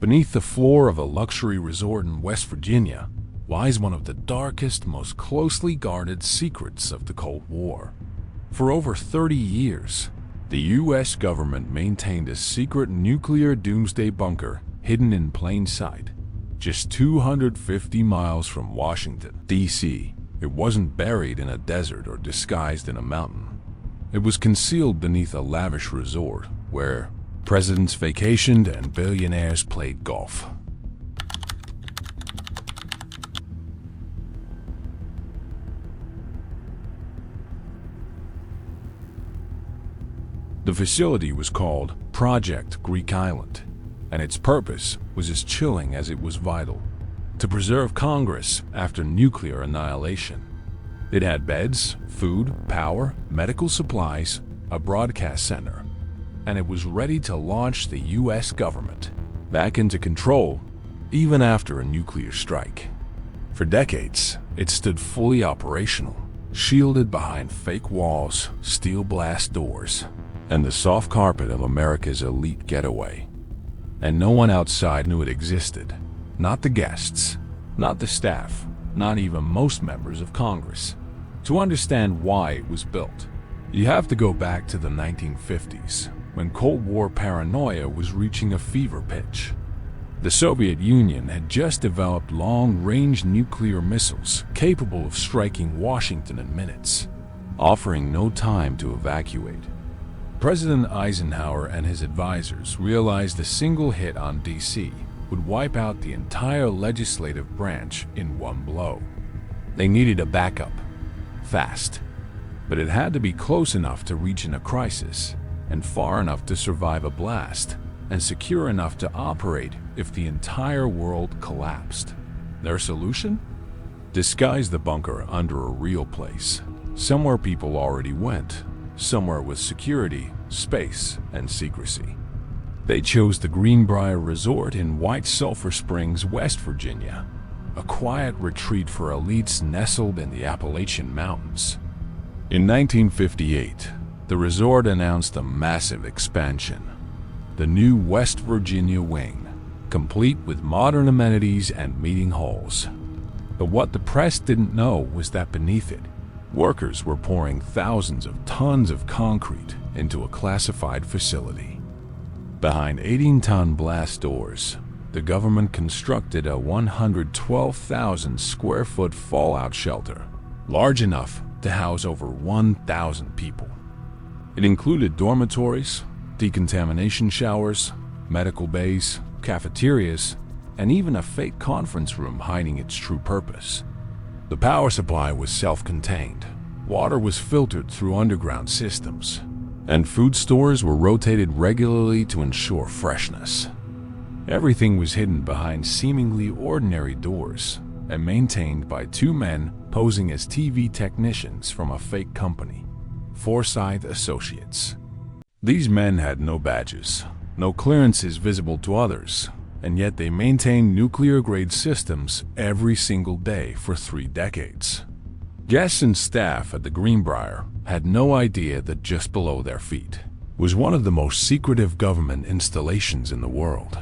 Beneath the floor of a luxury resort in West Virginia lies one of the darkest, most closely guarded secrets of the Cold War. For over 30 years, the U.S. government maintained a secret nuclear doomsday bunker hidden in plain sight, just 250 miles from Washington, D.C. It wasn't buried in a desert or disguised in a mountain. It was concealed beneath a lavish resort where presidents vacationed and billionaires played golf. The facility was called Project Greek Island, and its purpose was as chilling as it was vital: to preserve Congress after nuclear annihilation. It had beds, food, power, medical supplies, a broadcast center, and it was ready to launch the U.S. government back into control even after a nuclear strike. For decades, it stood fully operational, shielded behind fake walls, steel blast doors, and the soft carpet of America's elite getaway. And no one outside knew it existed. Not the guests, not the staff, not even most members of Congress. To understand why it was built, you have to go back to the 1950s, when Cold War paranoia was reaching a fever pitch. The Soviet Union had just developed long-range nuclear missiles capable of striking Washington in minutes, offering no time to evacuate. President Eisenhower and his advisors realized a single hit on D.C. would wipe out the entire legislative branch in one blow. They needed a backup, fast, but it had to be close enough to reach in a crisis, and far enough to survive a blast, and secure enough to operate if the entire world collapsed. Their solution? Disguise the bunker under a real place, somewhere people already went, somewhere with security, space, and secrecy. They chose the Greenbrier Resort in White Sulphur Springs, West Virginia, a quiet retreat for elites nestled in the Appalachian Mountains. In 1958, the resort announced a massive expansion, the new West Virginia Wing, complete with modern amenities and meeting halls. But what the press didn't know was that beneath it, workers were pouring thousands of tons of concrete into a classified facility. Behind 18-ton blast doors, the government constructed a 112,000 square foot fallout shelter, large enough to house over 1,000 people. It included dormitories, decontamination showers, medical bays, cafeterias, and even a fake conference room hiding its true purpose. The power supply was self-contained, water was filtered through underground systems, and food stores were rotated regularly to ensure freshness. Everything was hidden behind seemingly ordinary doors and maintained by two men posing as TV technicians from a fake company, Forsyth Associates. These men had no badges, no clearances visible to others, and yet they maintained nuclear-grade systems every single day for 3 decades. Guests and staff at the Greenbrier had no idea that just below their feet was one of the most secretive government installations in the world.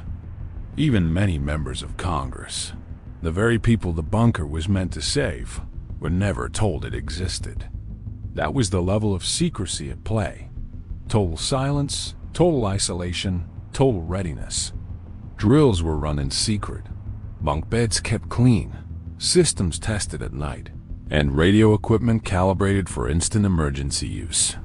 Even many members of Congress, the very people the bunker was meant to save, were never told it existed. That was the level of secrecy at play. Total silence, total isolation, total readiness. Drills were run in secret, bunk beds kept clean, systems tested at night, and radio equipment calibrated for instant emergency use.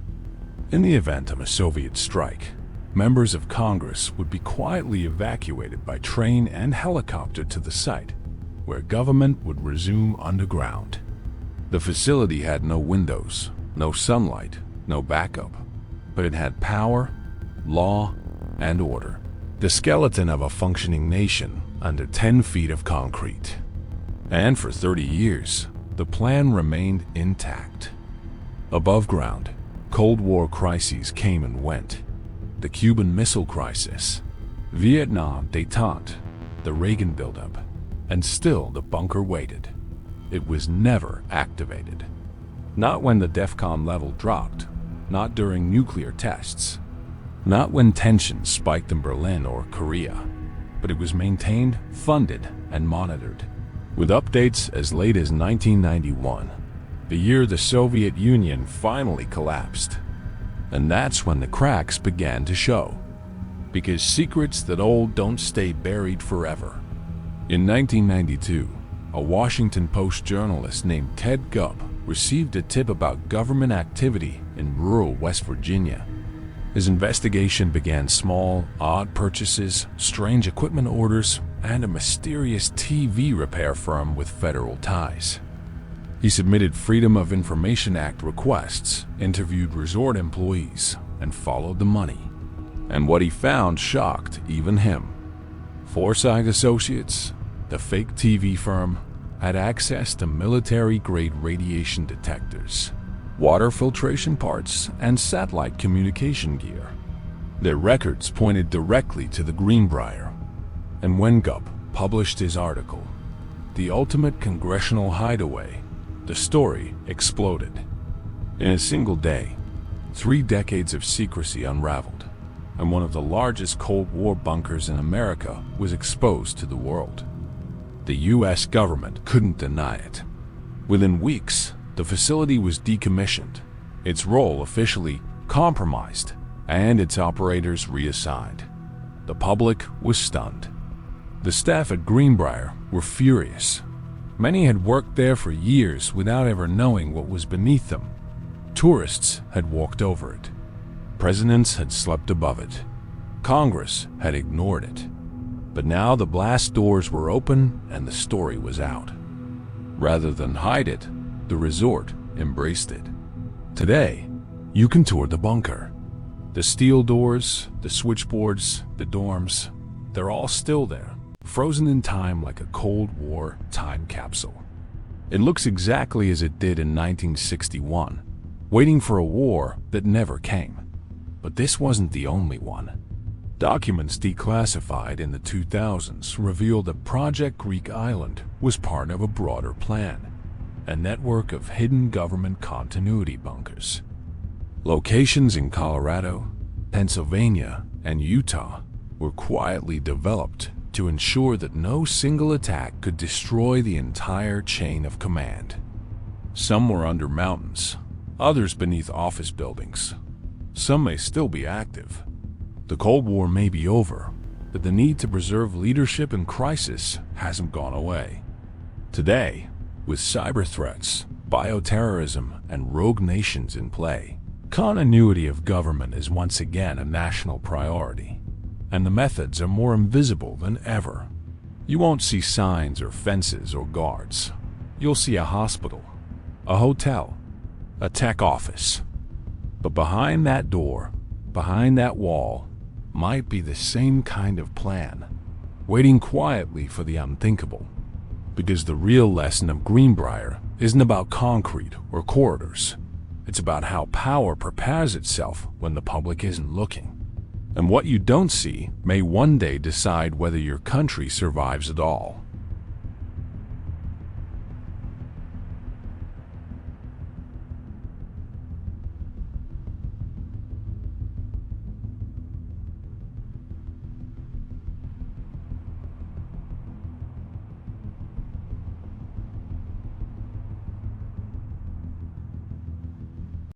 In the event of a Soviet strike, members of Congress would be quietly evacuated by train and helicopter to the site, where government would resume underground. The facility had no windows, no sunlight, no backup, but it had power, law, and order. The skeleton of a functioning nation under 10 feet of concrete. And for 30 years, the plan remained intact. Above ground, Cold War crises came and went. The Cuban Missile Crisis, Vietnam détente, the Reagan buildup, and still the bunker waited. It was never activated. Not when the DEFCON level dropped, not during nuclear tests, not when tensions spiked in Berlin or Korea. but it was maintained, funded, and monitored, with updates as late as 1991, the year the Soviet Union finally collapsed. And that's when the cracks began to show, because secrets that old don't stay buried forever. In 1992, a Washington Post journalist named Ted Gubb received a tip about government activity in rural West Virginia. His investigation began small, odd purchases, strange equipment orders, and a mysterious TV repair firm with federal ties. He submitted Freedom of Information Act requests, interviewed resort employees, and followed the money. And what he found shocked even him. Forsyth Associates, the fake TV firm, had access to military-grade radiation detectors, water filtration parts, and satellite communication gear. Their records pointed directly to the Greenbrier. And when Gubb published his article, The Ultimate Congressional Hideaway, the story exploded. In a single day, 3 decades of secrecy unraveled, and one of the largest Cold War bunkers in America was exposed to the world. The U.S. government couldn't deny it. Within weeks, the facility was decommissioned, its role officially compromised, and its operators reassigned. The public was stunned. The staff at Greenbrier were furious. Many had worked there for years without ever knowing what was beneath them. Tourists had walked over it. Presidents had slept above it. Congress had ignored it. But now the blast doors were open and the story was out. Rather than hide it, the resort embraced it. Today, you can tour the bunker. The steel doors, the switchboards, the dorms, they're all still there, frozen in time like a Cold War time capsule. It looks exactly as it did in 1961, waiting for a war that never came. But this wasn't the only one. Documents declassified in the 2000s revealed that Project Greek Island was part of a broader plan, a network of hidden government continuity bunkers. Locations in Colorado, Pennsylvania, and Utah were quietly developed to ensure that no single attack could destroy the entire chain of command. Some were under mountains, others beneath office buildings. Some may still be active. The Cold War may be over, but the need to preserve leadership in crisis hasn't gone away. Today, with cyber threats, bioterrorism, and rogue nations in play, continuity of government is once again a national priority, and the methods are more invisible than ever. You won't see signs or fences or guards. You'll see a hospital, a hotel, a tech office. But behind that door, behind that wall, might be the same kind of plan, waiting quietly for the unthinkable. Because the real lesson of Greenbrier isn't about concrete or corridors. It's about how power prepares itself when the public isn't looking. And what you don't see may one day decide whether your country survives at all.